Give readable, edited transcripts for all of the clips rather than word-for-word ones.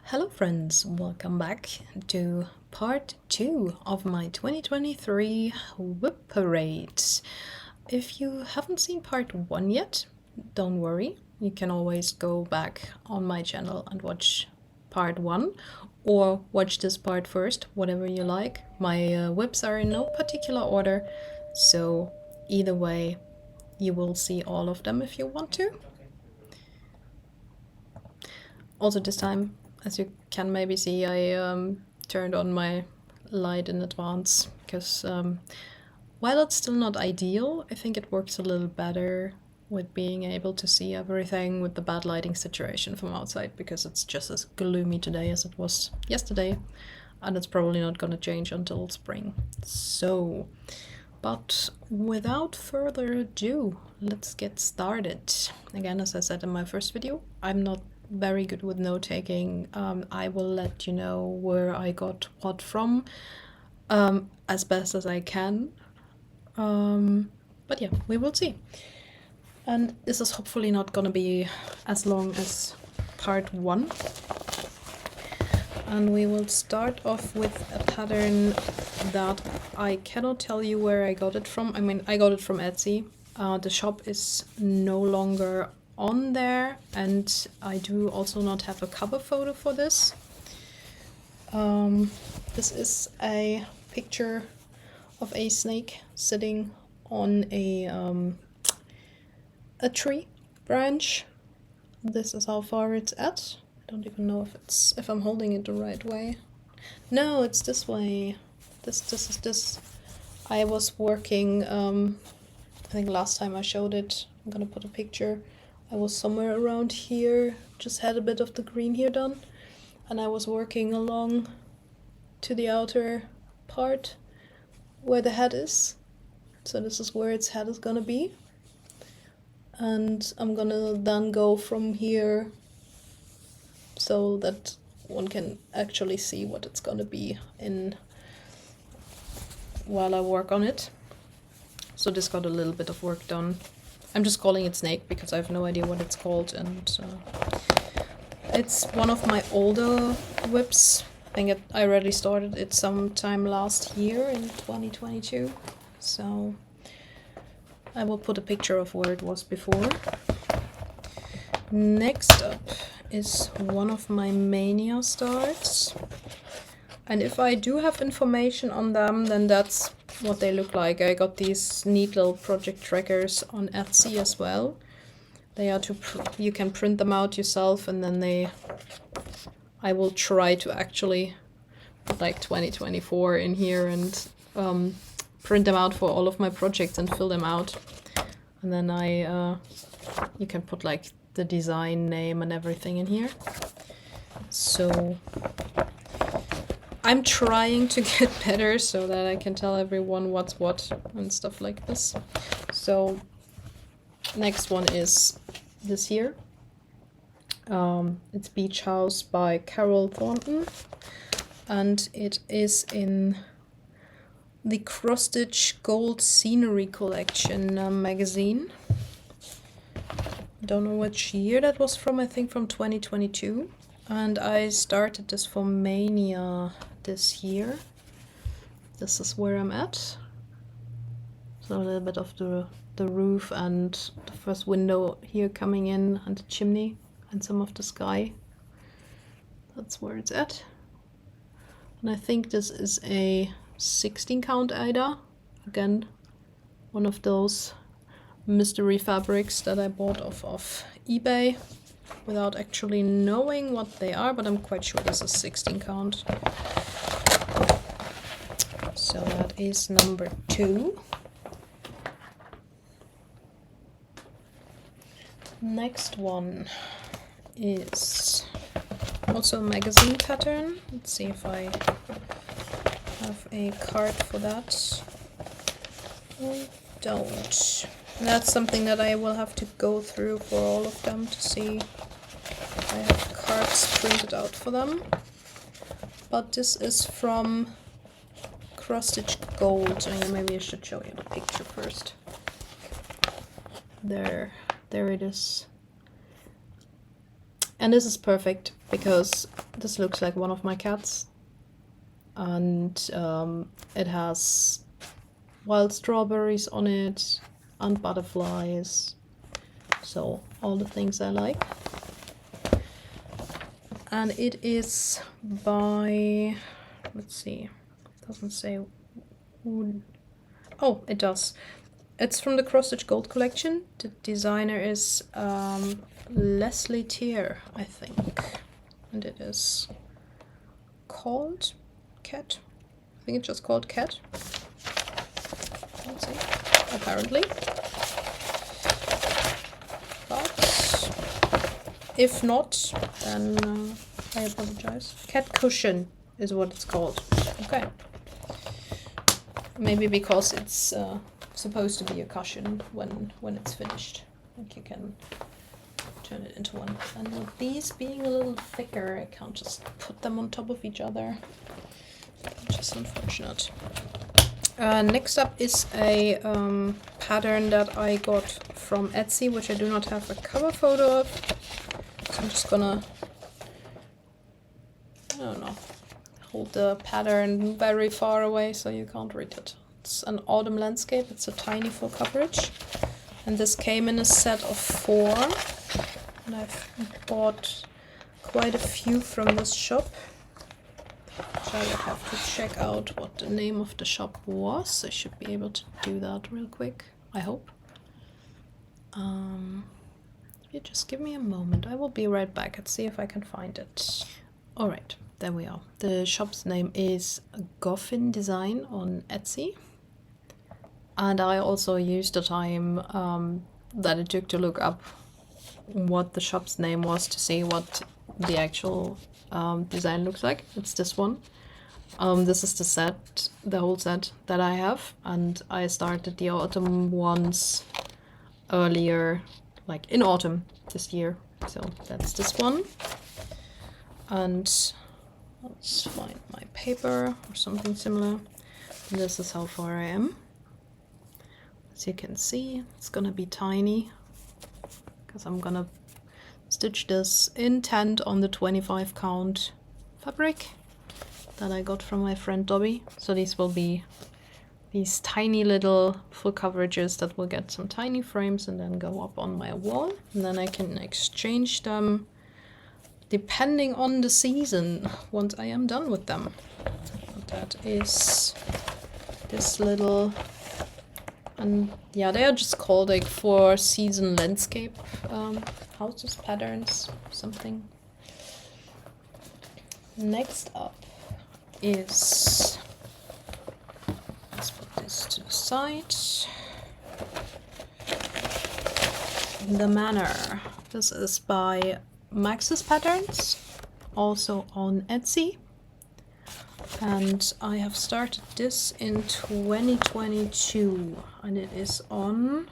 Hello friends, welcome back to part 2 of my 2023 WIP parade. If you haven't seen part 1 yet, don't worry, you can always go back on my channel and watch part 1 or watch this part first, whatever you like. My WIPs are in no particular order, so either way you will see all of them if you want to. Also this time, as you can maybe see, I turned on my light in advance because while it's still not ideal, I think it works a little better with being able to see everything with the bad lighting situation from outside, because it's just as gloomy today as it was yesterday, and it's probably not going to change until spring. So, but without further ado, let's get started. Again, as I said in my first video, I'm not very good with note-taking. I will let you know where I got what from as best as I can. But yeah, we will see. And this is hopefully not gonna be as long as part 1. And we will start off with a pattern that I cannot tell you where I got it from. I mean, I got it from Etsy. The shop is no longer on there, and I do also not have a cover photo for this. This is a picture of a snake sitting on a tree branch. This is how far it's at. I don't even know if I'm holding it the right way. No, it's this way. This is this. I was working, I think last time I showed it, I'm gonna put a picture. I was somewhere around here, just had a bit of the green here done, and I was working along to the outer part where the head is. So this is where its head is gonna be. And I'm gonna then go from here so that one can actually see what it's gonna be in while I work on it. So this got a little bit of work done. I'm just calling it snake because I have no idea what it's called, and it's one of my older WIPs. I think I already started it sometime last year in 2022, so I will put a picture of where it was before. Next up is one of my Mania starts, and if I do have information on them, then that's what they look like. I got these neat little project trackers on Etsy as well. They are you can print them out yourself, and then I will try to actually put like 2024 in here and print them out for all of my projects and fill them out. And then you can put like the design name and everything in here. So I'm trying to get better so that I can tell everyone what's what and stuff like this. So next one is this here. It's Beach House by Carol Thornton, and it is in the Cross-Stitch Gold Scenery Collection magazine. Don't know which year that was from, I think from 2022. And I started this for Mania this year. This is where I'm at. So a little bit of the roof and the first window here coming in, and the chimney and some of the sky. That's where it's at. And I think this is a 16 count Aida. Again, one of those mystery fabrics that I bought off of eBay without actually knowing what they are, but I'm quite sure this is 16 count. So that is number 2. Next one is also a magazine pattern. Let's see if I have a card for that. I don't. That's something that I will have to go through for all of them to see if I have cards printed out for them. But this is from Cross-Stitch Gold. Maybe I should show you the picture first. There it is. And this is perfect because this looks like one of my cats. And it has wild strawberries on it and butterflies. So all the things I like. And it is by, let's see, it doesn't say who. Oh, it does. It's from the Cross Stitch Gold collection. The designer is Leslie Tier, I think. And it is called Cat. I think it's just called Cat. Let's see. Apparently. But if not, then I apologize. Cat Cushion is what it's called. Okay. Maybe because it's supposed to be a cushion when it's finished. Like you can turn it into one. And with these being a little thicker, I can't just put them on top of each other, which is unfortunate. Next up is a pattern that I got from Etsy, which I do not have a cover photo of. So I'm just gonna, I don't know, hold the pattern very far away so you can't read it. It's an autumn landscape. It's a tiny full coverage. And this came in a set of 4. And I've bought quite a few from this shop. So I will have to check out what the name of the shop was. I should be able to do that real quick, I hope. You just give me a moment. I will be right back and see if I can find it. Alright, there we are. The shop's name is Goffin Design on Etsy. And I also used the time that it took to look up what the shop's name was to see what the actual design looks like. It's this one. This is the set, the whole set that I have, and I started the autumn ones earlier, like in autumn this year. So that's this one. And let's find my paper or something similar. And this is how far I am. As you can see, it's gonna be tiny because I'm gonna stitch this in 10 on the 25 count fabric that I got from my friend Dobby. So these will be these tiny little full coverages that will get some tiny frames and then go up on my wall. And then I can exchange them depending on the season once I am done with them. And that is this little, and yeah, they are just called like 4 season landscape houses, patterns, something. Next up is, let's put this to the side, The Manor. This is by Max's Patterns, also on Etsy. And I have started this in 2022, and it is on,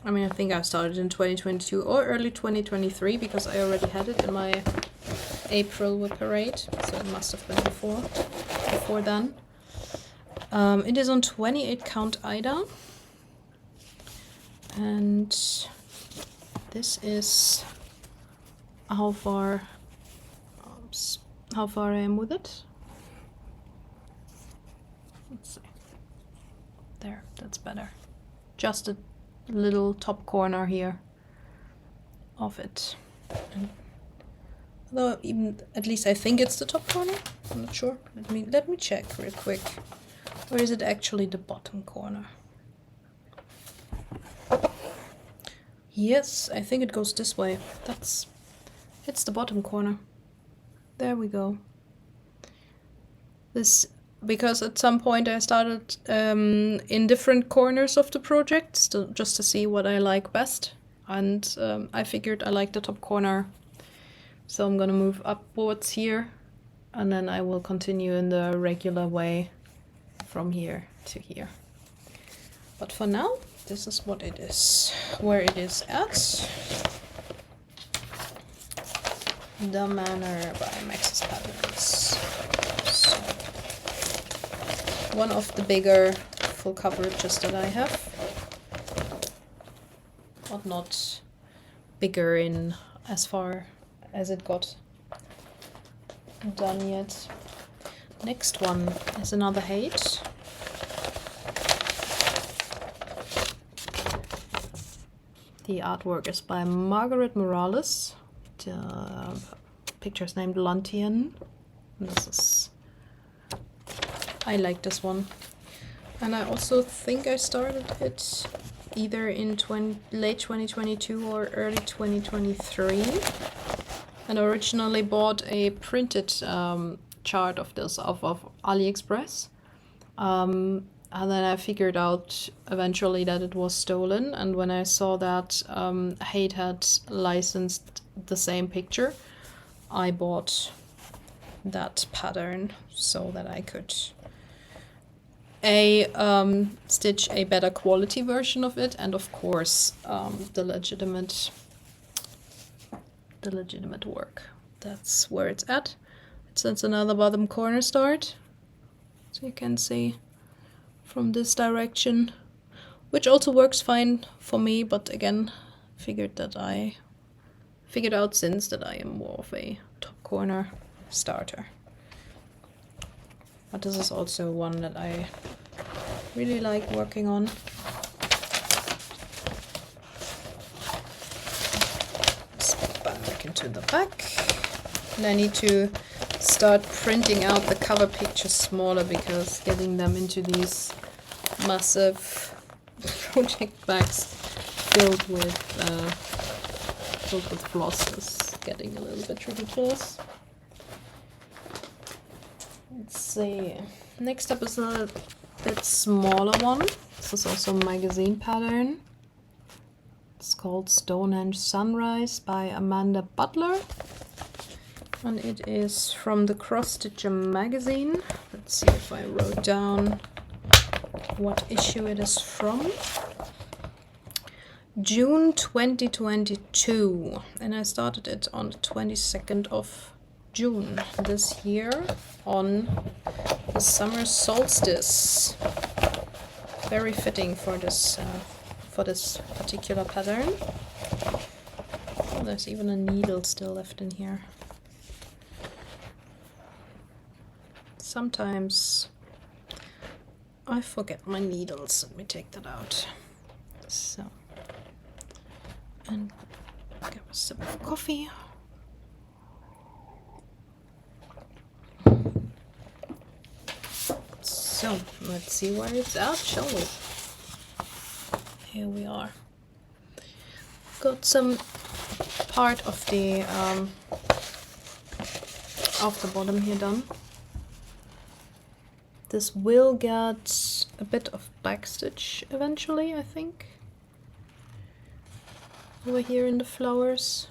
I mean, I think I started in 2022 or early 2023 because I already had it in my April WIP parade, so it must have been before then. It is on 28 count Ida, and this is how far I am with it. Let's see. There, that's better. Just a little top corner here of it. And although even at least I think it's the top corner. I'm not sure. Let me check real quick. Or is it actually the bottom corner? Yes, I think it goes this way. It's the bottom corner. There we go. This, because at some point I started in different corners of the project just to see what I like best, and I figured I like the top corner, so I'm gonna move upwards here, and then I will continue in the regular way from here to here. But for now, this is what it is, where it is at. The Manor by Max's Patterns. So, one of the bigger full coverages that I have, but not bigger in as far as it got done yet. Next one is another hate. The artwork is by Margaret Morales. The picture is named Lantian. This is... I like this one. And I also think I started it either in late 2022 or early 2023. And originally bought a printed chart of this off of AliExpress. And then I figured out eventually that it was stolen. And when I saw that Hate had licensed the same picture, I bought that pattern so that I could stitch a better quality version of it, and of course the legitimate work. That's where it's at. It's another bottom corner start, so you can see from this direction, which also works fine for me, but again, figured out since that I am more of a top corner starter. But this is also one that I really like working on. Let's put back into the back. And I need to start printing out the cover pictures smaller, because getting them into these massive project bags filled with floss is getting a little bit ridiculous. Let's see. Next up is a bit smaller one. This is also a magazine pattern. It's called Stonehenge Sunrise by Amanda Butler. And it is from the Cross Stitcher magazine. Let's see if I wrote down what issue it is from. June 2022. And I started it on the 22nd of June this year on the summer solstice. Very fitting for this particular pattern. Oh, there's even a needle still left in here. Sometimes I forget my needles. Let me take that out. So, and get a sip of coffee. So, let's see where it's at, shall we? Here we are. Got some part of the bottom here done. This will get a bit of backstitch eventually, I think. Over here in the flowers.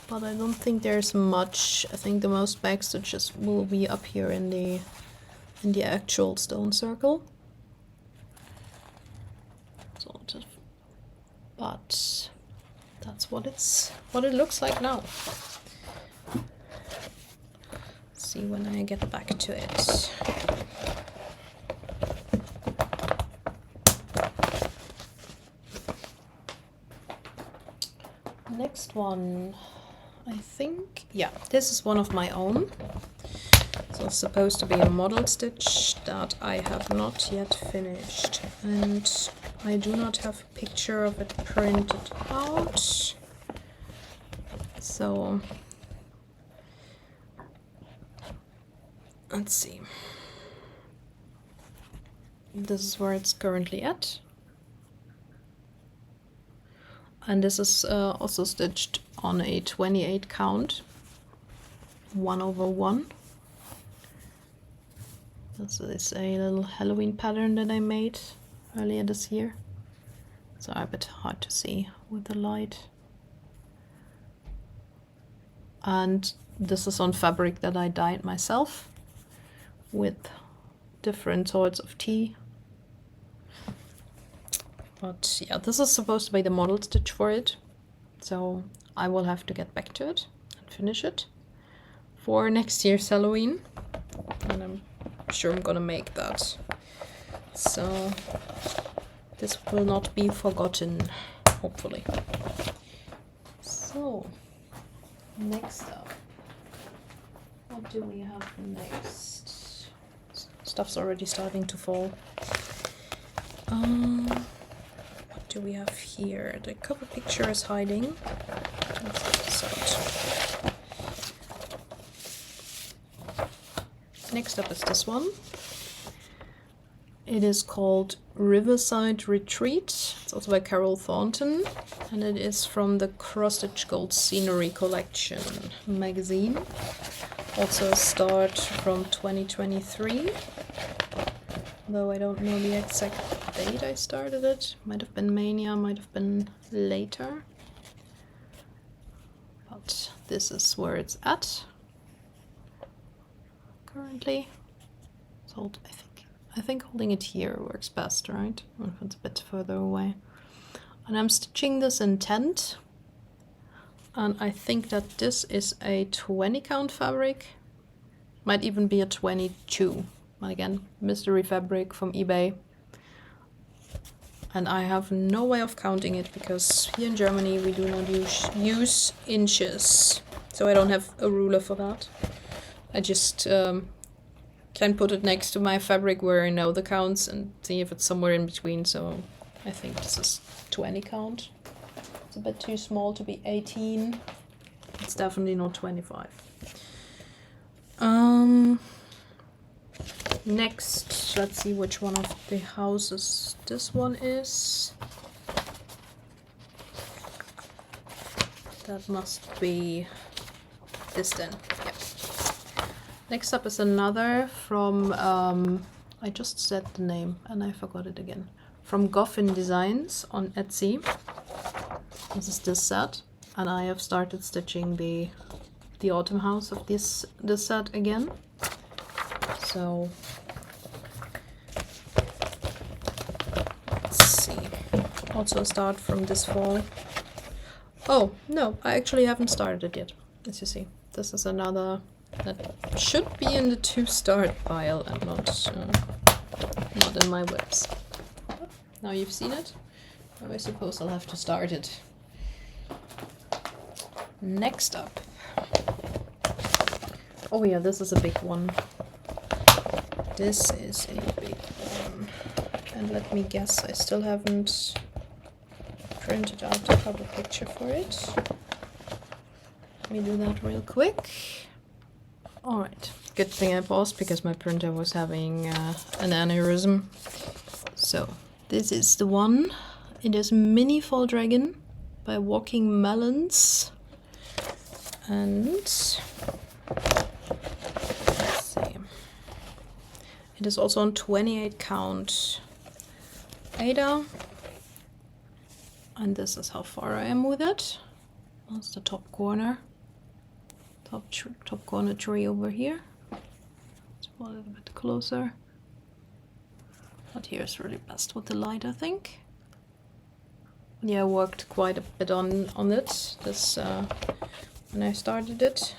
But I don't think there's much. I think the most backstitches will be up here in the actual stone circle. Sort of. But that's what it looks like now. See when I get back to it. Next one, I think, yeah, this is one of my own. So it's supposed to be a model stitch that I have not yet finished, and I do not have a picture of it printed out. So let's see. This is where it's currently at. And this is also stitched on a 28 count, 1/1. This is a little Halloween pattern that I made earlier this year. It's a bit hard to see with the light. And this is on fabric that I dyed myself with different sorts of tea. But yeah, this is supposed to be the model stitch for it, so I will have to get back to it and finish it for next year's Halloween, and I'm sure I'm gonna make that, so this will not be forgotten, hopefully. So, next up, what do we have next? Stuff's already starting to fall. What do we have here? The cover picture is hiding. Let's get this out. Next up is this one. It is called Riverside Retreat. It's also by Carol Thornton, and it is from the Cross-Stitch Gold Scenery Collection magazine. Also a start from 2023, though I don't know the exact date I started it. Might have been Mania, might have been later. But this is where it's at currently. It's hold, I think holding it here works best, right? If it's a bit further away. And I'm stitching this in 10, and I think that this is a 20 count fabric. Might even be a 22. But again, mystery fabric from eBay. And I have no way of counting it because here in Germany we do not use inches. So I don't have a ruler for that. I just can put it next to my fabric where I know the counts and see if it's somewhere in between. So I think this is 20 count. It's a bit too small to be 18. It's definitely not 25. Next, let's see which one of the houses this one is. That must be this then. Yep. Next up is another from, I just said the name and I forgot it again. From Goffin Designs on Etsy. This is this set, and I have started stitching the autumn house of this set again. So let's see. Also start from this fall. Oh no, I actually haven't started it yet. As you see, this is another that should be in the to start pile and not in my WIPs. Now you've seen it, I suppose I'll have to start it. Next up. Oh yeah, this is a big one. This is a big one. And let me guess, I still haven't printed out the cover picture for it. Let me do that real quick. Alright, good thing I paused because my printer was having an aneurysm. So, this is the one. It is Mini Fall Dragon by Walking Melons. And let's see. It is also on 28 count Ada. And this is how far I am with it. That's the top corner. Top corner tree over here. Let's pull a little bit closer. But here's really best with the light, I think. Yeah, I worked quite a bit on it this when I started it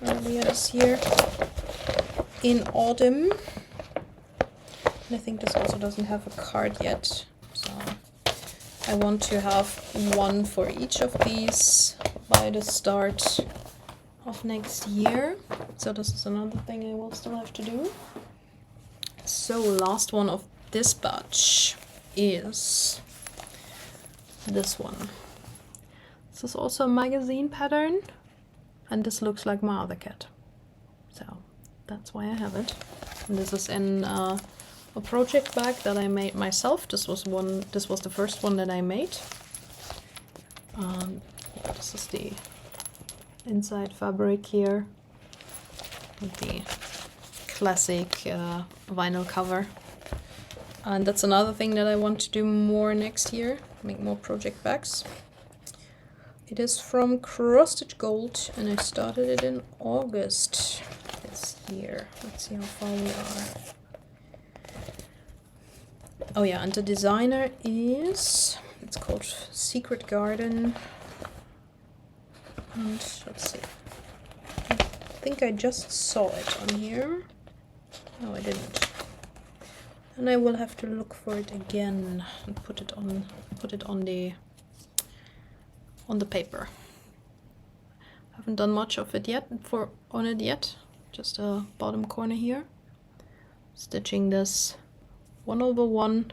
earlier this year in autumn. And I think this also doesn't have a card yet, so I want to have one for each of these by the start of next year. So this is another thing I will still have to do. So last one of this batch is this one. This is also a magazine pattern, and this looks like my other cat. So that's why I have it. And this is in a project bag that I made myself. This was the first one that I made. This is the inside fabric here with the classic vinyl cover. And that's another thing that I want to do more next year, make more project bags. It is from Cross-Stitch Gold, and I started it in August this year. Let's see how far we are. Oh yeah, and the designer is, it's called Secret Garden. And let's see. I think I just saw it on here. No, I didn't. And I will have to look for it again and put it on the paper. Haven't done much of it yet on it yet. Just a bottom corner here. Stitching this 1/1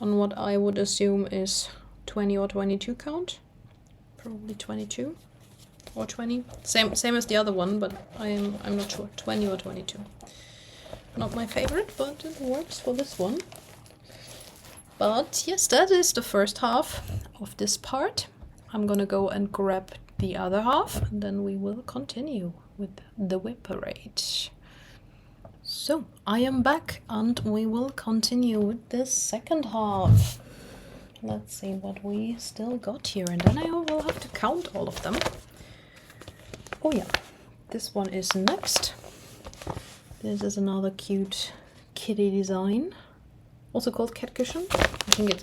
on what I would assume is 20 or 22 count. Probably 22 or 20. Same as the other one, but I'm not sure. 20 or 22. Not my favorite, but it works for this one. But yes, that is the first half of this part. I'm gonna go and grab the other half, and then we will continue with the WIP parade. So I am back, and we will continue with the second half. Let's see what we still got here, and then I will have to count all of them. Oh yeah, this one is next. This is another cute kitty design, also called cat cushion. I think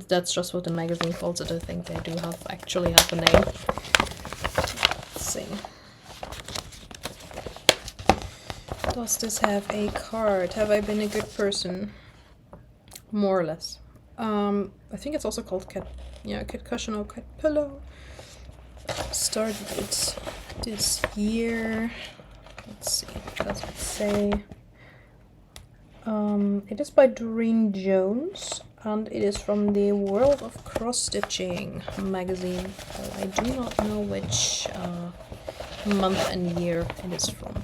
that's just what the magazine calls it. I think they do actually have a name. Let's see. Does this have a card? Have I been a good person? More or less. I think it's also called cat cushion or cat pillow. Started it this year. Let's see, what does it say? It is by Doreen Jones, and it is from the World of Cross-Stitching magazine. Well, I do not know which month and year it is from,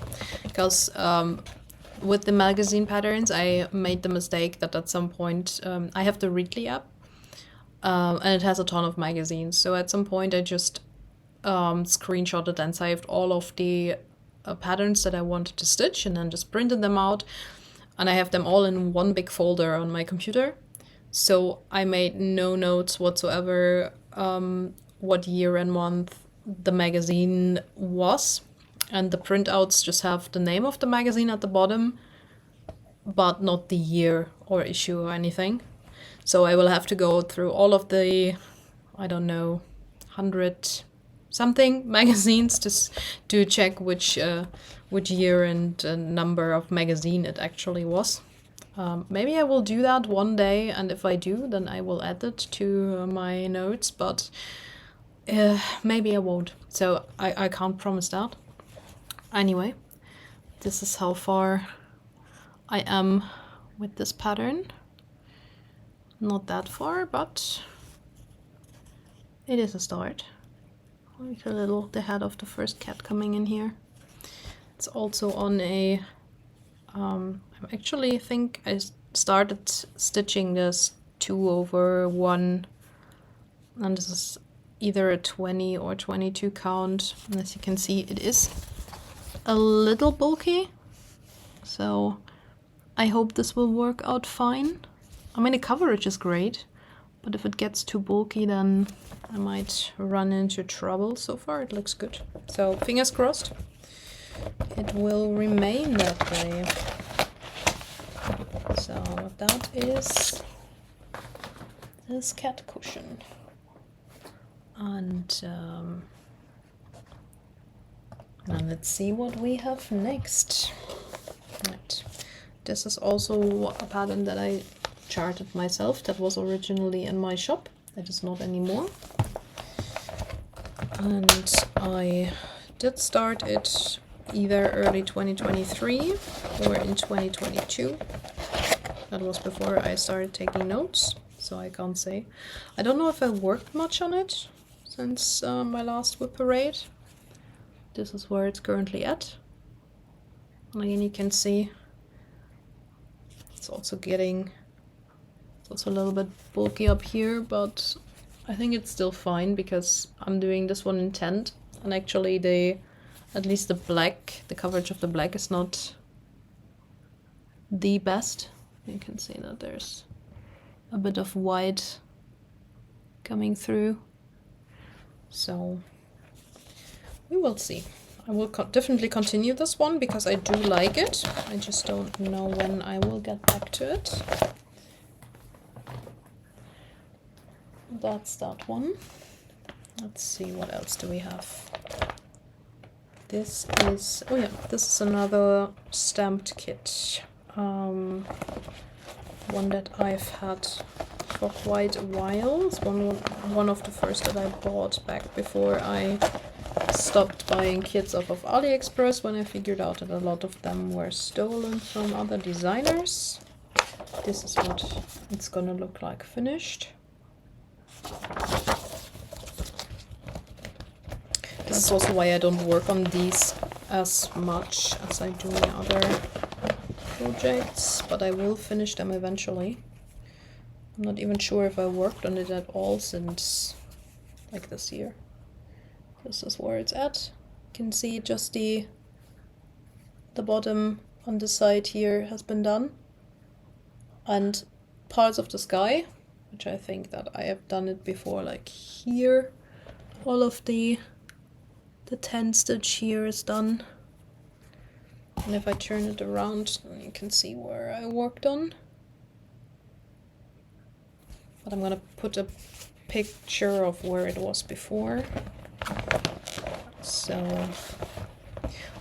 because with the magazine patterns I made the mistake that at some point I have the Readly app, and it has a ton of magazines, so at some point I just screenshotted and saved all of the patterns that I wanted to stitch, and then just printed them out, and I have them all in one big folder on my computer. So I made no notes whatsoever what year and month the magazine was, and the printouts just have the name of the magazine at the bottom, but not the year or issue or anything. So I will have to go through all of the, I don't know, 100 something magazines to check which year and number of magazine it actually was. Maybe I will do that one day, and if I do, then I will add it to my notes, but maybe I won't, so I can't promise that. Anyway, this is how far I am with this pattern. Not that far, but it is a start. Like the head of the first cat coming in here. It's also on a, I actually think I started stitching this 2/1, and this is either a 20 or 22 count. And as you can see, it is a little bulky, so I hope this will work out fine. I mean, the coverage is great, but if it gets too bulky, then I might run into trouble. So far it looks good, so fingers crossed it will remain that way. So that is this cat cushion, and now let's see what we have next. Right. This is also a pattern that I charted myself, that was originally in my shop. That is not anymore. And I did start it either early 2023 or in 2022. That was before I started taking notes, so I can't say. I don't know if I worked much on it since my last WIP parade. This is where it's currently at. And again, you can see it's also a little bit bulky up here, but I think it's still fine because I'm doing this one in tint, and actually at least the black, the coverage of the black is not the best. You can see that there's a bit of white coming through, so we will see. I will definitely continue this one because I do like it. I just don't know when I will get back to it. That's that one. Let's see, what else do we have? This is, oh yeah, this is another stamped kit. One that I've had for quite a while. It's one of the first that I bought back before I stopped buying kits off of AliExpress, when I figured out that a lot of them were stolen from other designers. This is what it's gonna look like finished. This is also why I don't work on these as much as I do in other projects, but I will finish them eventually. I'm not even sure if I worked on it at all since like this year. This is where it's at. You can see just the bottom on the side here has been done, and parts of the sky, which I think that I have done it before, like here. All of the 10 stitch here is done. And if I turn it around, then you can see where I worked on. But I'm gonna put a picture of where it was before. So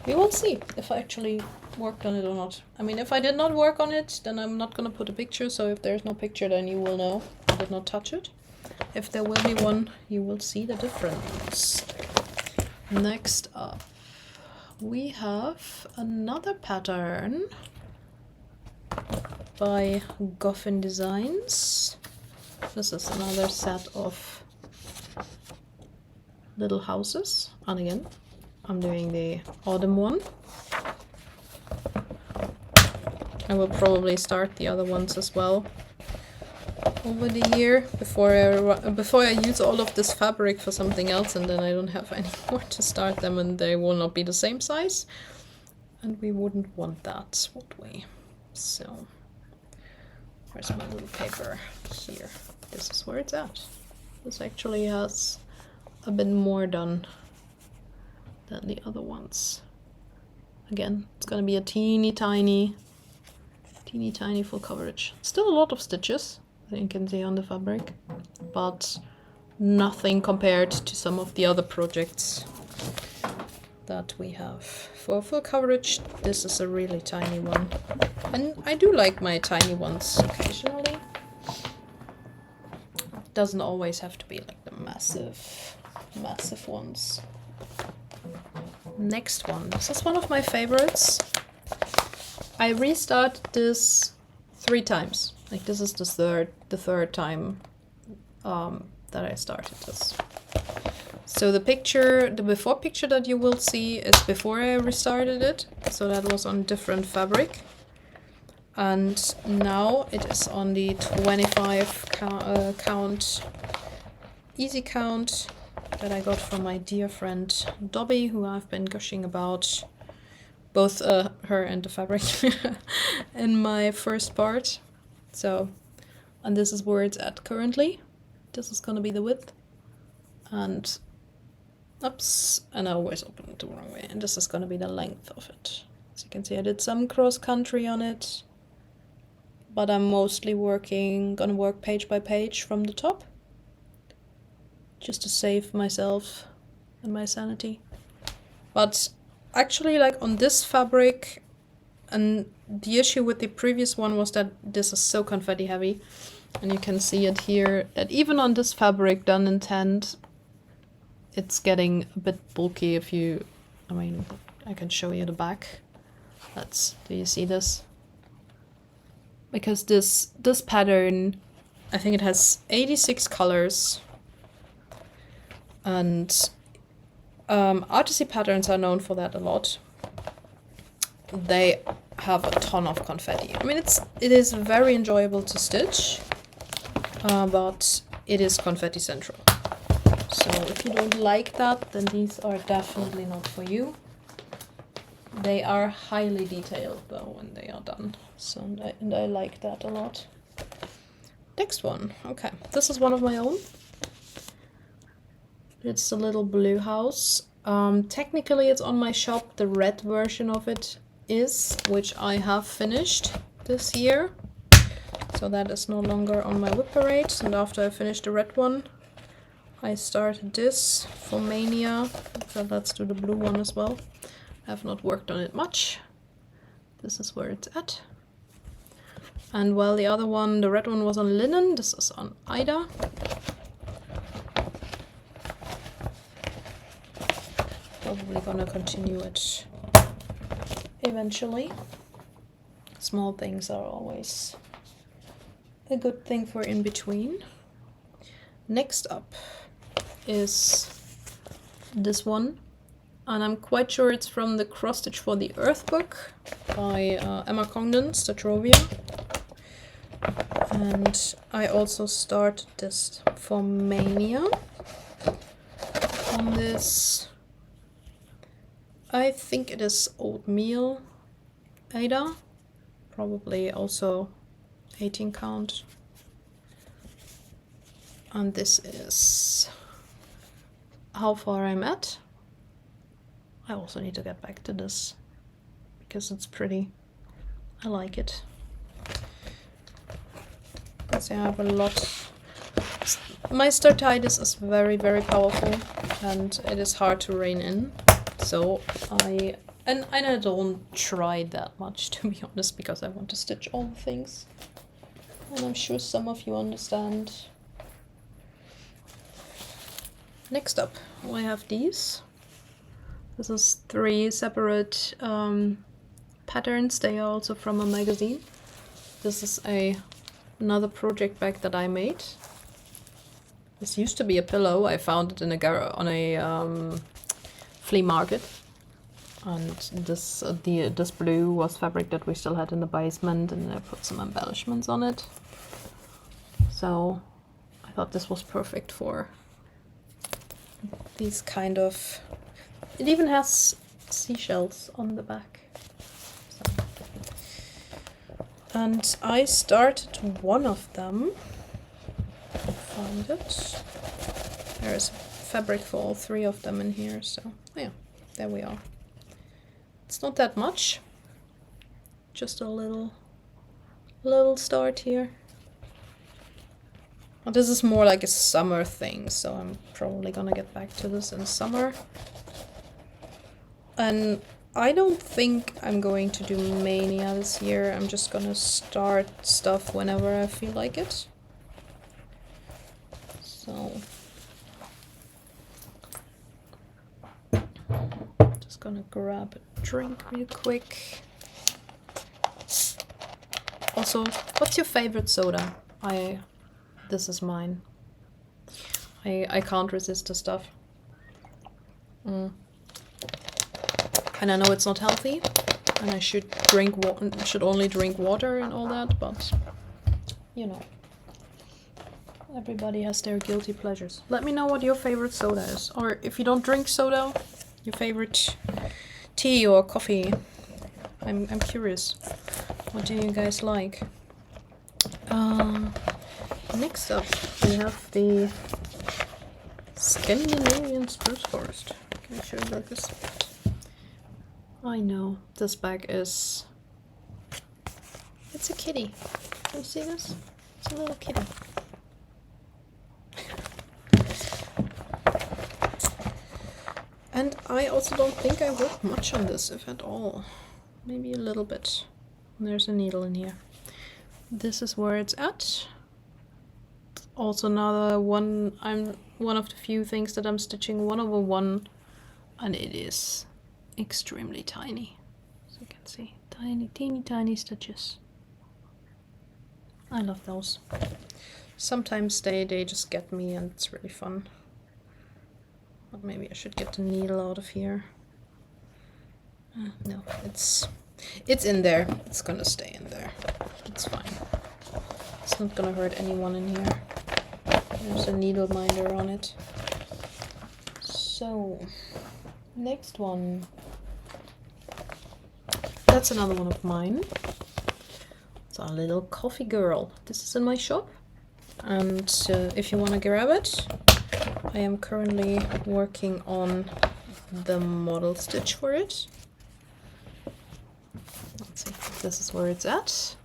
we will see if I actually worked on it or not. I mean, if I did not work on it, then I'm not gonna put a picture, so if there's no picture, then you will know I did not touch it. If there will be one, you will see the difference. Next up, we have another pattern by Goffin Designs. This is another set of little houses, and again, I'm doing the autumn one. I will probably start the other ones as well over the year before I use all of this fabric for something else, and then I don't have any more to start them and they will not be the same size, and we wouldn't want that, would we? So where's my little paper? Here. This is where it's at. This actually has a bit more done than the other ones. Again, it's gonna be a teeny tiny full coverage. Still a lot of stitches, you can see on the fabric, but nothing compared to some of the other projects that we have. For full coverage, this is a really tiny one, and I do like my tiny ones occasionally. It doesn't always have to be like the massive ones. Next one, this is one of my favorites. I restarted this 3 times. Like, this is the third time that I started this. So the before picture that you will see is before I restarted it. So that was on different fabric. And now it is on the 25 count, easy count, that I got from my dear friend Dobby, who I've been gushing about, both her and the fabric in my first part. So, and this is where it's at currently. This is gonna be the width, and oops, and I always open it the wrong way, and this is gonna be the length of it. As you can see, I did some cross country on it, but I'm mostly gonna work page by page from the top, just to save myself and my sanity. But actually, like on this fabric, and the issue with the previous one was that this is so confetti heavy, and you can see it here, that even on this fabric done in tanned, it's getting a bit bulky. I mean, I can show you the back. Do you see this? Because this pattern, I think it has 86 colors, and artsy patterns are known for that a lot. They have a ton of confetti. I mean, it is very enjoyable to stitch, but it is confetti central. So if you don't like that, then these are definitely not for you. They are highly detailed though when they are done, so and I like that a lot. Next one, okay, this is one of my own. It's the little blue house. Technically it's on my shop. The red version of it is, which I have finished this year, so that is no longer on my WIP parade. And after I finished the red one, I started this for Mania. So let's do the blue one as well. I have not worked on it much. This is where it's at. And while the other one, the red one, was on linen, this is on Ida. Probably gonna continue it eventually. Small things are always a good thing for in between. Next up is this one, and I'm quite sure it's from the Cross Stitch for the Earth book by Emma Congdon, Stitchrovia. And I also started this for Mania on this, I think it is oatmeal Ada, probably also 18 count. And this is how far I'm at. I also need to get back to this because it's pretty. I like it. Because I have a lot. My startitis is very, very powerful and it is hard to rein in. So I don't try that much, to be honest, because I want to stitch all the things. And I'm sure some of you understand. Next up, I have these. This is 3 separate patterns. They are also from a magazine. This is another project bag that I made. This used to be a pillow. I found it in on a flea market. And this blue was fabric that we still had in the basement, and I put some embellishments on it. So I thought this was perfect for these kind of. It even has seashells on the back. So. And I started one of them. Find it. There is fabric for all 3 of them in here. So yeah, there we are. It's not that much. Just a little start here. Well, this is more like a summer thing, so I'm probably gonna get back to this in summer. And I don't think I'm going to do Mania this year. I'm just gonna start stuff whenever I feel like it. So just gonna grab a drink real quick. Also, what's your favorite soda? This is mine. I can't resist the stuff. And I know it's not healthy, and I should only drink water and all that, but you know, everybody has their guilty pleasures. Let me know what your favorite soda is, or if you don't drink soda, your favorite tea or coffee. I'm curious. What do you guys like? Next up, we have the Scandinavian spruce forest. Can I show you like this? I know, this bag is... It's a kitty. Can you see this? It's a little kitty. And I also don't think I worked much on this, if at all. Maybe a little bit. There's a needle in here. This is where it's at. Also another one, I'm one of the few things that I'm stitching 1/1, and it is extremely tiny. As you can see, teeny stitches. I love those. Sometimes they just get me and it's really fun. But maybe I should get the needle out of here. No, it's in there. It's gonna stay in there. It's fine. It's not gonna hurt anyone in here. There's a needle minder on it. So, next one. That's another one of mine. It's a little coffee girl. This is in my shop. And if you want to grab it, I am currently working on the model stitch for it. Let's see, this is where it's at.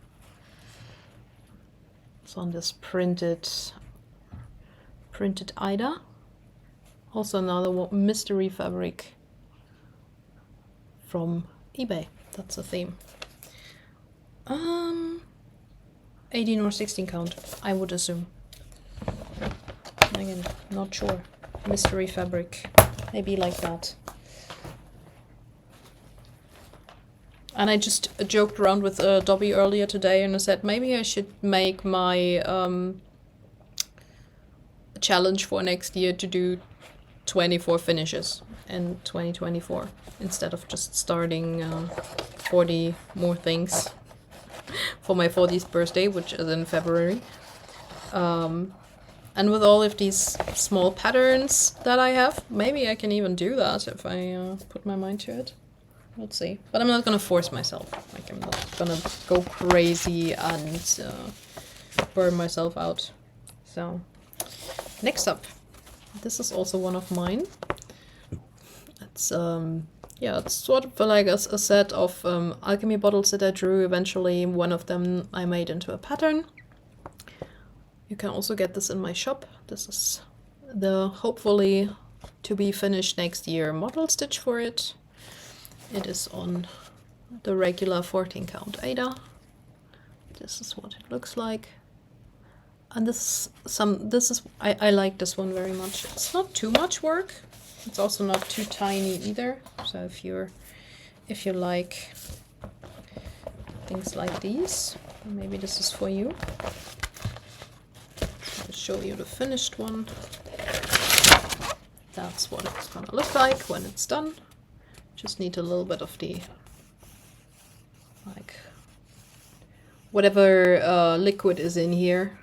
It's on this printed Ida. Also another mystery fabric from eBay. That's a theme. 18 or 16 count, I would assume. Again, not sure. Mystery fabric, maybe like that. And I just joked around with Dobby earlier today, and I said maybe I should make my challenge for next year to do 24 finishes in 2024 instead of just starting 40 more things for my 40th birthday, which is in February. And with all of these small patterns that I have, maybe I can even do that if I put my mind to it. We'll see. But I'm not gonna force myself. Like, I'm not gonna go crazy and burn myself out. So, next up. This is also one of mine. It's yeah, it's sort of like a set of alchemy bottles that I drew. Eventually, one of them I made into a pattern. You can also get this in my shop. This is the hopefully to be finished next year model stitch for it. It is on the regular 14 count Ada. This is what it looks like. And I like this one very much. It's not too much work. It's also not too tiny either. So if you like things like these, maybe this is for you. I'll show you the finished one. That's what it's gonna look like when it's done. Just need a little bit of the, like, whatever liquid is in here.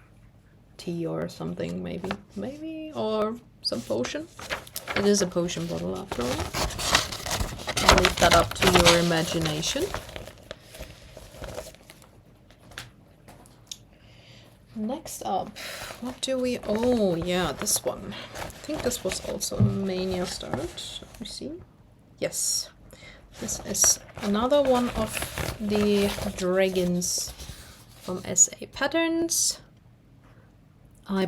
Tea or something, maybe, or some potion. It is a potion bottle after all. I'll leave that up to your imagination. Next up, what do we... Oh, yeah, this one. I think this was also a Mania start. Let me see. Yes. This is another one of the dragons from SA Patterns. I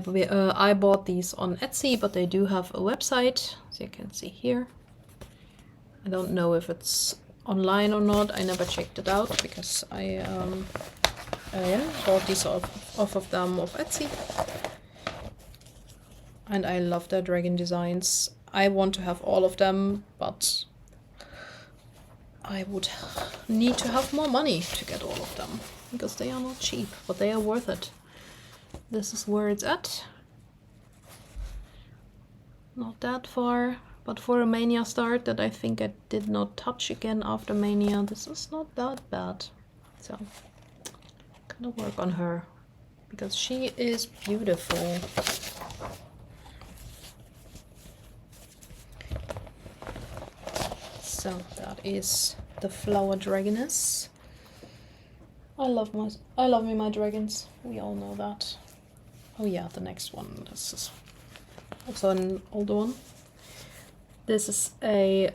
bought these on Etsy, but they do have a website, as you can see here. I don't know if it's online or not. I never checked it out because I bought these off of them off Etsy. And I love their dragon designs. I want to have all of them, but I would need to have more money to get all of them because they are not cheap, but they are worth it. This is where it's at. Not that far, but for a Mania start that I think I did not touch again after Mania, this is not that bad. So, gonna work on her because she is beautiful. So that is the Flower Dragoness. I love me my dragons. We all know that. Oh yeah, the next one. This is also an older one. This is a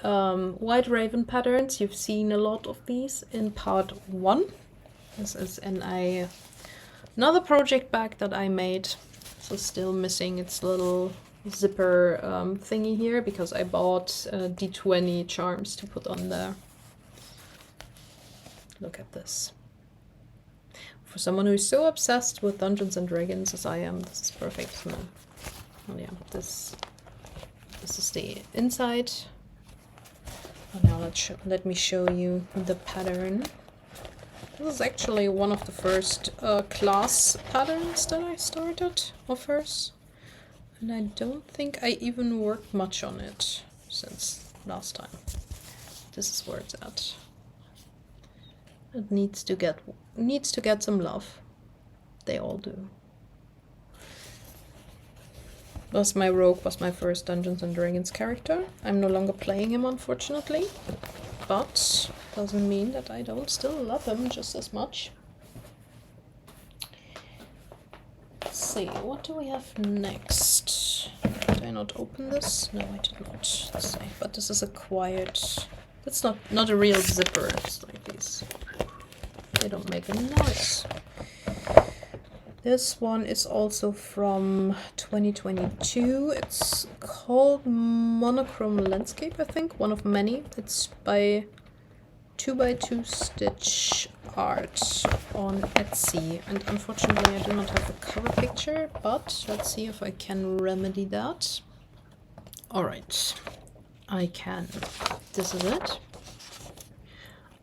White Raven patterns. You've seen a lot of these in part 1. This is in another project bag that I made. So still missing its little zipper thingy here because I bought D20 charms to put on there. Look at this. For someone who's so obsessed with Dungeons and Dragons as I am, this is perfect for me. Oh yeah, this is the inside. And now let me show you the pattern. This is actually one of the first class patterns that I started of hers. And I don't think I even worked much on it since last time. This is where it's at. It needs to get some love. They all do. My rogue was my first Dungeons and Dragons character. I'm no longer playing him, unfortunately, but doesn't mean that I don't still love him just as much. Let's see, what do we have next? Did I not open this? No, I did not. Let's see. But this is a quiet. That's not a real zipper. It's like these. They don't make any noise. This one is also from 2022. It's called Monochrome Landscape, I think. One of many. It's by 2x2 stitch art on Etsy, and unfortunately I do not have a cover picture, but let's see if I can remedy that. Alright, I can. This is it.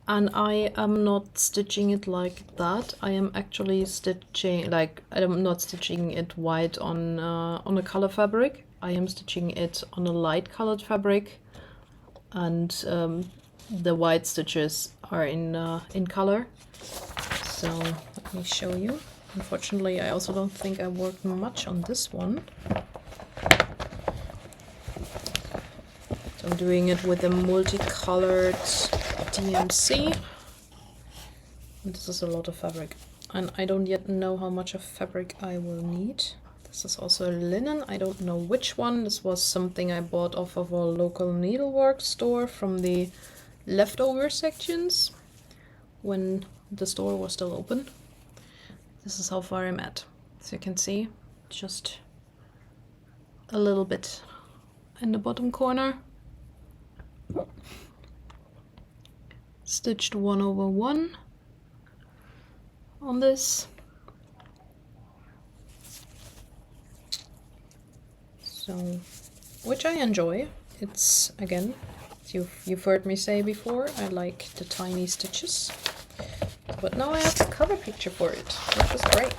And I am not stitching it like that. I am actually stitching, like, I'm not stitching it white on a color fabric. I am stitching it on a light colored fabric, and the white stitches are in color. So let me show you. Unfortunately, I also don't think I worked much on this one. So I'm doing it with a multicolored DMC. And this is a lot of fabric, and I don't yet know how much of fabric I will need. This is also linen. I don't know which one. This was something I bought off of a local needlework store from the leftover sections when the store was still open. This is how far I'm at. So you can see just a little bit in the bottom corner. Stitched 1/1 on this. So, which I enjoy. It's, again, you've heard me say before, I like the tiny stitches. But now I have a cover picture for it, which is great.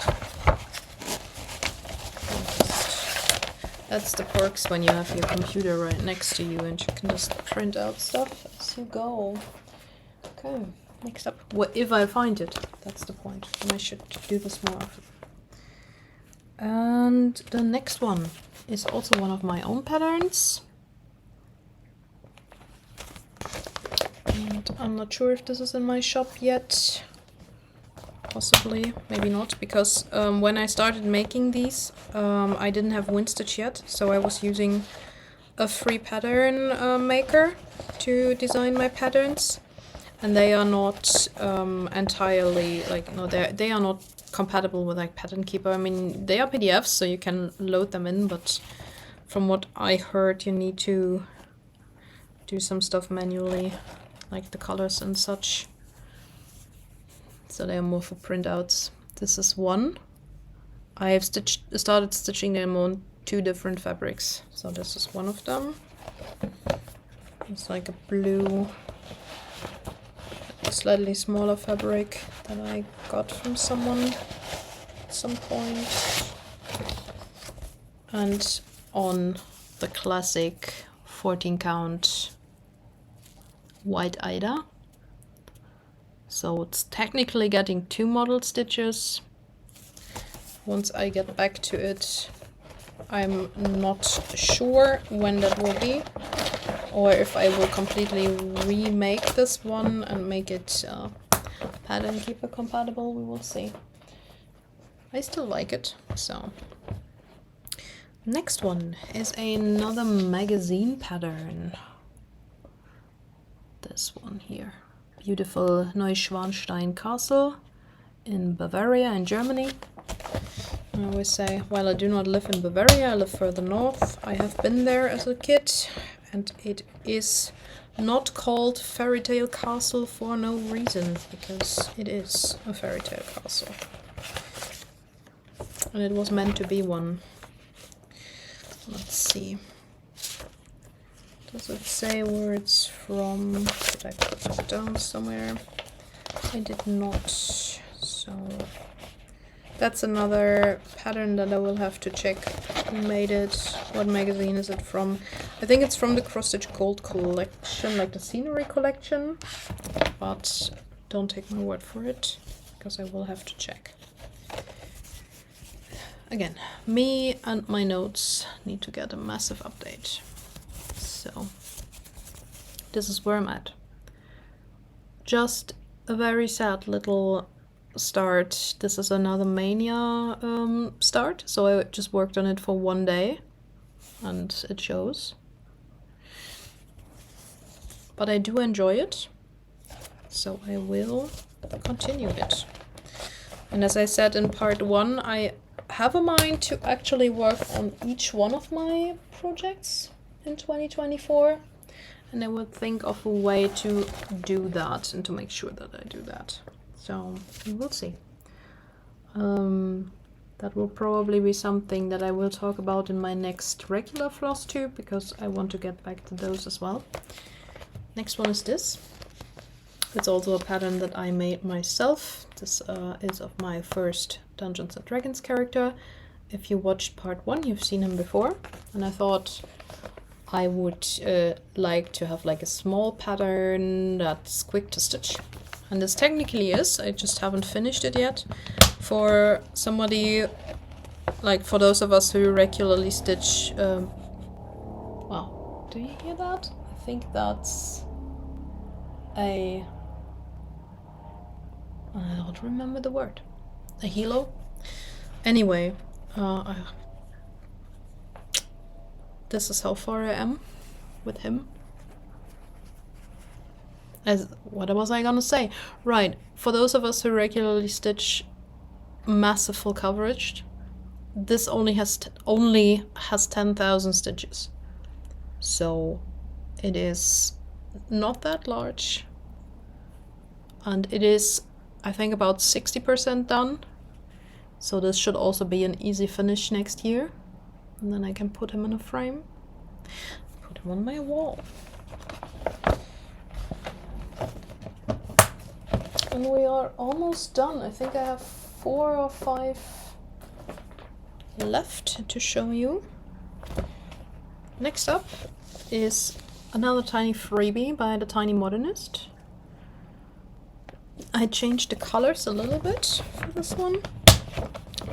That's the perks when you have your computer right next to you and you can just print out stuff as you go. Okay, next up. What if I find it? That's the point. And I should do this more often. And the next one is also one of my own patterns. And I'm not sure if this is in my shop yet. Possibly, maybe not, because when I started making these, I didn't have WinStitch yet, so I was using a free pattern maker to design my patterns, and they are not entirely, like, no, they are not compatible with like Pattern Keeper. I mean, they are PDFs, so you can load them in, but from what I heard, you need to do some stuff manually, like the colors and such. So they are more for printouts. This is one. I have started stitching them on 2 different fabrics. So this is one of them. It's like a blue, slightly smaller fabric that I got from someone at some point. And on the classic 14 count white Ida. So it's technically getting 2 model stitches. Once I get back to it, I'm not sure when that will be, or if I will completely remake this one and make it Pattern Keeper compatible. We will see. I still like it, so. Next one is another magazine pattern. This one here. Beautiful Neuschwanstein Castle in Bavaria, in Germany. I always say, while I do not live in Bavaria, I live further north. I have been there as a kid, and it is not called Fairy Tale Castle for no reason, because it is a fairy tale castle. And it was meant to be one. Let's see. Does it say where it's from? Did I put it down somewhere? I did not. So that's another pattern that I will have to check who made it. What magazine is it from? I think it's from the Cross Stitch Gold collection, like the scenery collection. But don't take my word for it, because I will have to check. Again, me and my notes need to get a massive update. So this is where I'm at. Just a very sad little start. This is another Mania start, so I just worked on it for 1 day and it shows. But I do enjoy it, so I will continue it. And as I said in part 1, I have a mind to actually work on each one of my projects in 2024, and I will think of a way to do that and to make sure that I do that. So we will see. That will probably be something that I will talk about in my next regular Flosstube, because I want to get back to those as well. Next one is this. It's also a pattern that I made myself. This is of my first Dungeons and Dragons character. If you watched part 1, you've seen him before, and I thought I would like to have like a small pattern that's quick to stitch. And this technically is, I just haven't finished it yet. For somebody, like for those of us who regularly stitch, wow, do you hear that? I think that's I don't remember the word. A hilo? Anyway, this is how far I am with him. What was I gonna say? Right, for those of us who regularly stitch massive full coverage, this only has 10,000 stitches. So it is not that large. And it is, I think, about 60% done. So this should also be an easy finish next year. And then I can put him in a frame. Put him on my wall. And we are almost done. I think I have 4 or 5 left to show you. Next up is another tiny freebie by the Tiny Modernist. I changed the colors a little bit for this one,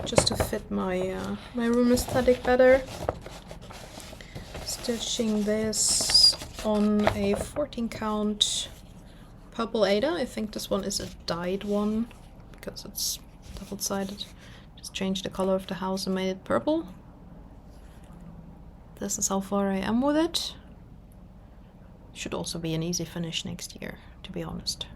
just to fit my my room aesthetic better. Stitching this on a 14 count purple Ada. I think this one is a dyed one because it's double-sided. Just changed the color of the house and made it purple. This is how far I am with it. Should also be an easy finish next year, to be honest.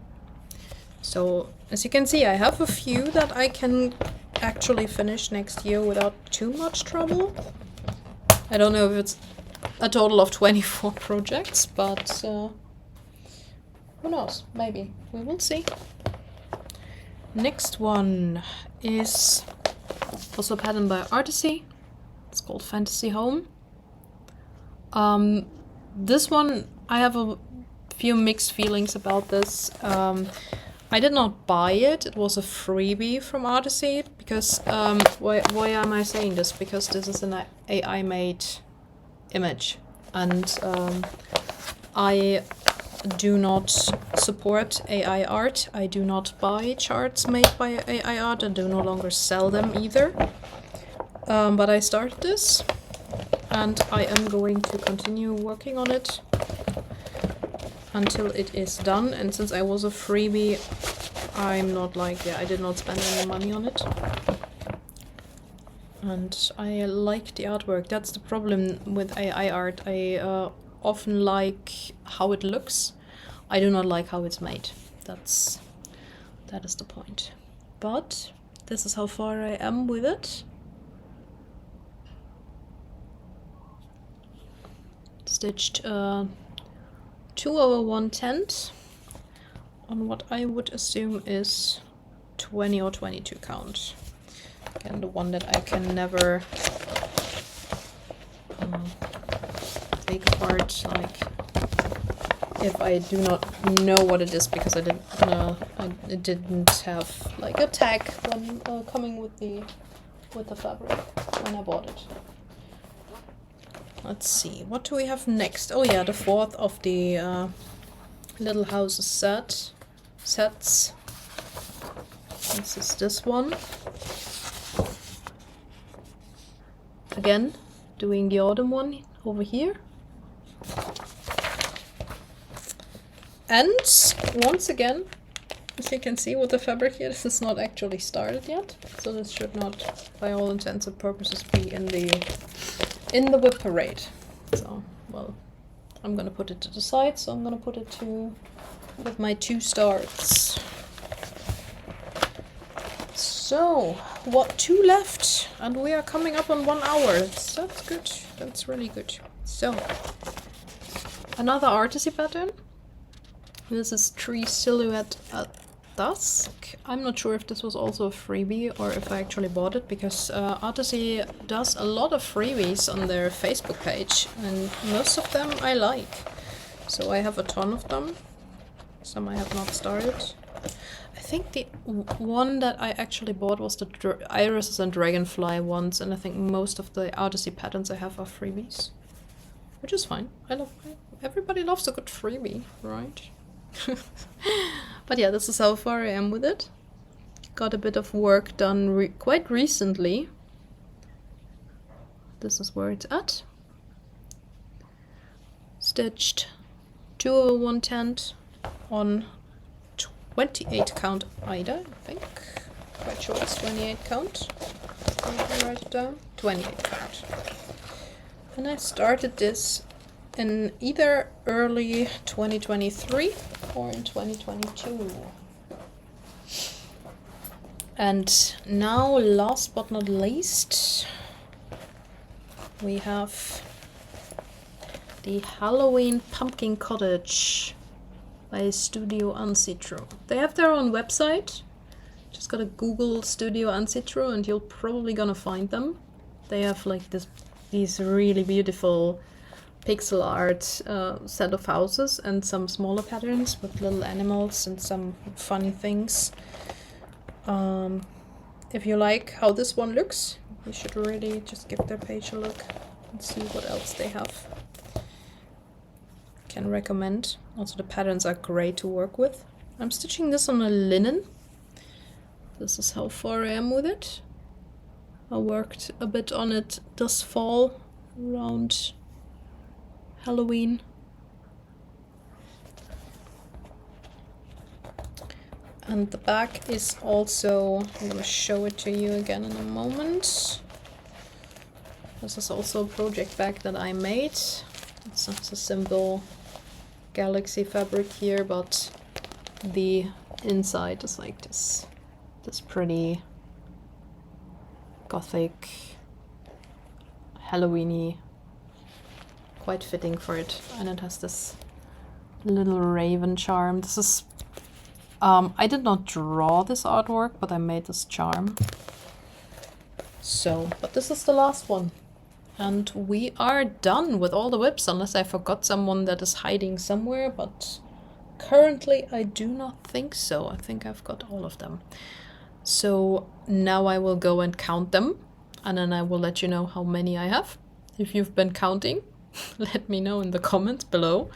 So, as you can see, I have a few that I can actually finish next year without too much trouble. I don't know if it's a total of 24 projects, but who knows? Maybe. We will see. Next one is also a pattern by Artisy. It's called Fantasy Home. This one, I have a few mixed feelings about this. I did not buy it. It was a freebie from Artisy because, why am I saying this? Because this is an AI-made image, and I do not support AI art. I do not buy charts made by AI art and do no longer sell them either. But I started this, and I am going to continue working on it until it is done. And since I was a freebie, I'm not like, I did not spend any money on it. And I like the artwork. That's the problem with AI art. I often like how it looks. I do not like how it's made. That is the point. But this is how far I am with it. Stitched 2/1/10 on what I would assume is 20 or 22 count. Again, the one that I can never take apart, like if I do not know what it is, because I didn't have like a tag when coming with the fabric when I bought it. Let's see, what do we have next? Oh yeah, the fourth of the Little Houses sets. This is this one. Again, doing the autumn one over here. And once again, as you can see with the fabric here, this is not actually started yet. So this should not, by all intents and purposes, be in the WIP parade. So, well, I'm gonna put it to the side, so I'm gonna put it to with my 2 starts. So, 2 left, and we are coming up on 1 hour. That's good. That's really good. So, Another artisy pattern. This is Tree Silhouette at Dusk. I'm not sure if this was also a freebie or if I actually bought it, because Artisy does a lot of freebies on their Facebook page, and most of them I like. So I have a ton of them. Some I have not started. I think the one that I actually bought was the Irises and Dragonfly ones, and I think most of the Artisy patterns I have are freebies. Which is fine. Everybody loves a good freebie, right? But yeah, this is how far I am with it. Got a bit of work done quite recently. This is where it's at. Stitched 2 over 1/10 on 28 count Ida, I think. Quite sure it's 28 count. I can write it down. 28 count. And I started this in either early 2023 or in 2022. And now, last but not least, we have the Halloween Pumpkin Cottage by Studio Ancitro. They have their own website. Just gotta Google Studio Ancitro and you're probably gonna find them. They have like these really beautiful pixel art set of houses and some smaller patterns with little animals and some funny things. If you like how this one looks, you should really just give their page a look and see what else they have. Can recommend. Also, the patterns are great to work with. I'm stitching this on a linen. This is how far I am with it. I worked a bit on it this fall around Halloween. And the back is also, I'm going to show it to you again in a moment. This is also a project bag that I made. It's not a simple galaxy fabric here, but the inside is like this pretty gothic, Halloweeny, quite fitting for it. And it has this little raven charm. This is I did not draw this artwork, but I made this charm. So, but this is the last one. And we are done with all the WIPs, unless I forgot someone that is hiding somewhere, but currently I do not think so. I think I've got all of them. So now I will go and count them, and then I will let you know how many I have. If you've been counting, let me know in the comments below.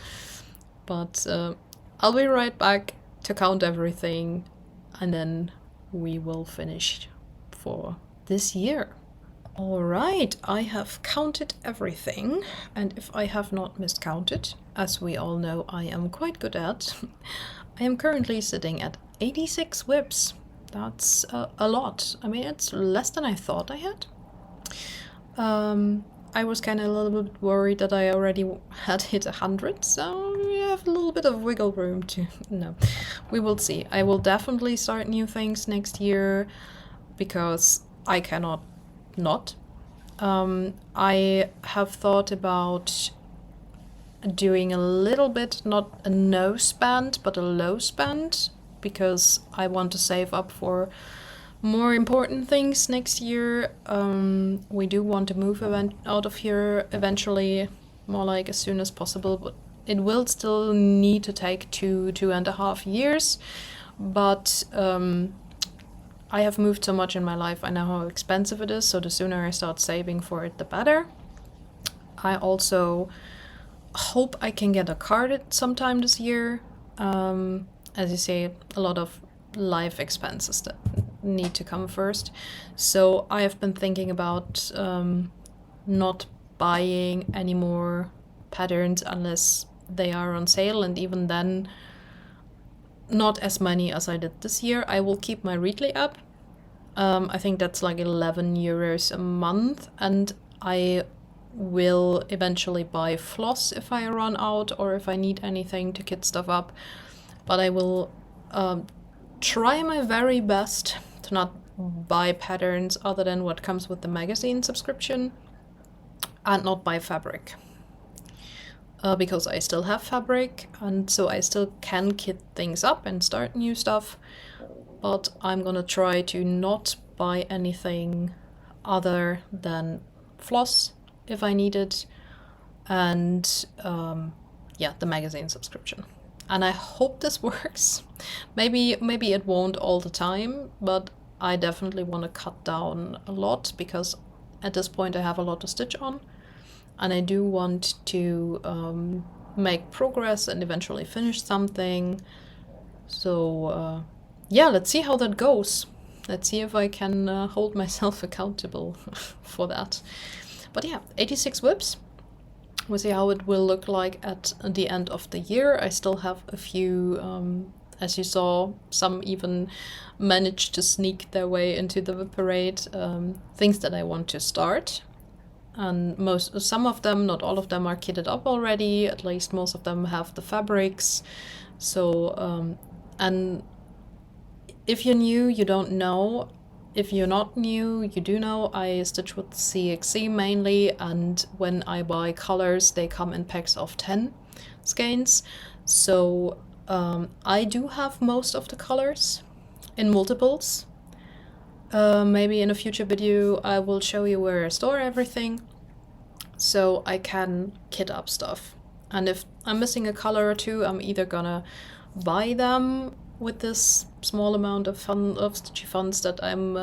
But I'll be right back to count everything, and then we will finish for this year. Alright, I have counted everything, and if I have not miscounted, as we all know I am quite good at, I am currently sitting at 86 WIPs. That's a lot. I mean, it's less than I thought I had. I was kind of a little bit worried that I already had hit 100, so we have a little bit of wiggle room to... No, we will see. I will definitely start new things next year, because I cannot not. I have thought about doing a little bit, not a no spend, but a low spend, because I want to save up for more important things next year. We do want to move out of here eventually, more like as soon as possible, but it will still need to take 2.5 years. But I have moved so much in my life, I know how expensive it is, so the sooner I start saving for it, the better. I also hope I can get a card sometime this year. As you say, a lot of life expenses that need to come first. So I have been thinking about not buying any more patterns unless they are on sale, and even then not as many as I did this year. I will keep my Readly app. I think that's like 11 euros a month, and I will eventually buy floss if I run out or if I need anything to kit stuff up. But I will try my very best to not buy patterns other than what comes with the magazine subscription, and not buy fabric. because I still have fabric, and so I still can kit things up and start new stuff. But I'm gonna try to not buy anything other than floss if I need it, and yeah, the magazine subscription. And I hope this works. Maybe it won't all the time, but I definitely want to cut down a lot, because at this point I have a lot to stitch on, and I do want to make progress and eventually finish something. So yeah, let's see how that goes. Let's see if I can hold myself accountable for that. But yeah, 86 WIPs. We'll see how it will look like at the end of the year. I still have a few, as you saw, some even managed to sneak their way into the WIP parade, things that I want to start. And some of them, not all of them, are kitted up already. At least most of them have the fabrics. So, and if you're new, you don't know. If you're not new, you do know. I stitch with CXC mainly, and when I buy colors, they come in packs of 10 skeins. So I do have most of the colors in multiples. Maybe in a future video I will show you where I store everything, so I can kit up stuff. And if I'm missing a color or two, I'm either gonna buy them with this small amount of stitchy funds that I'm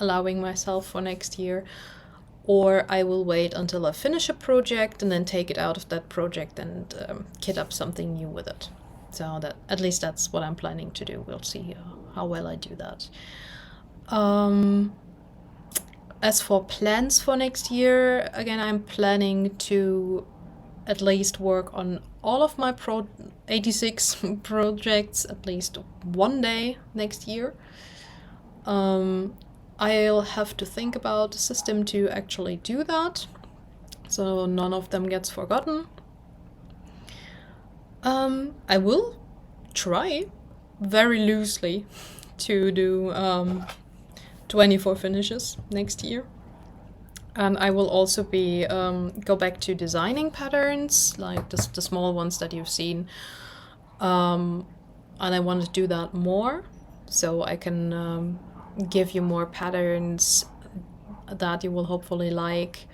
allowing myself for next year, or I will wait until I finish a project and then take it out of that project and kit up something new with it. So that, at least that's what I'm planning to do. We'll see how well I do that. As for plans for next year, again, I'm planning to at least work on all of my 86 projects at least one day next year. I'll have to think about a system to actually do that, so none of them gets forgotten. I will try very loosely to do 24 finishes next year. And I will also be go back to designing patterns, like the small ones that you've seen. And I want to do that more, so I can give you more patterns that you will hopefully like.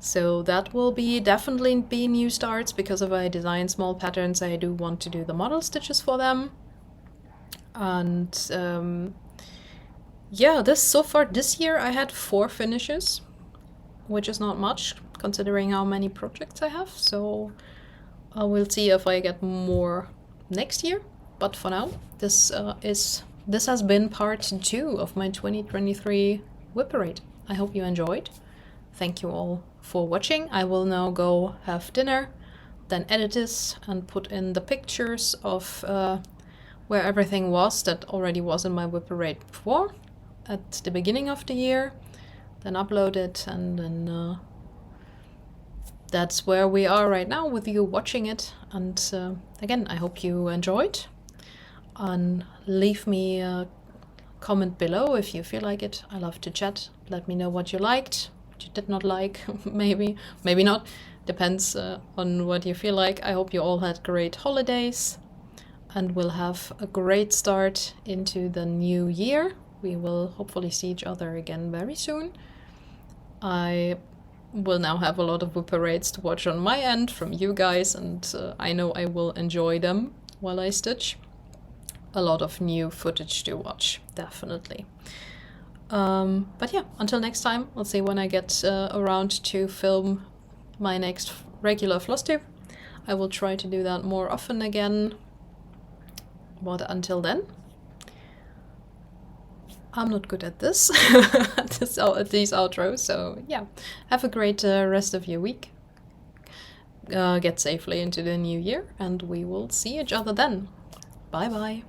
So that will definitely be new starts, because if I design small patterns, I do want to do the model stitches for them. And yeah, so far this year I had 4 finishes, which is not much considering how many projects I have. So I will see if I get more next year. But for now, this has been part 2 of my 2023 WIP parade. I hope you enjoyed. Thank you all for watching. I will now go have dinner, then edit this and put in the pictures of where everything was that already was in my WIP parade before at the beginning of the year. Then upload it, and then that's where we are right now with you watching it. And again, I hope you enjoyed, and leave me a comment below if you feel like it. I love to chat. Let me know what you liked, what you did not like, maybe not, depends on what you feel like. I hope you all had great holidays and will have a great start into the new year. We will hopefully see each other again very soon. I will now have a lot of WIP parades to watch on my end from you guys, and I know I will enjoy them while I stitch. A lot of new footage to watch, definitely. But yeah, until next time, I'll see when I get around to film my next regular Flosstube. I will try to do that more often again. But until then, I'm not good at this, at these outros, so yeah. Have a great rest of your week. Get safely into the new year, and we will see each other then. Bye bye.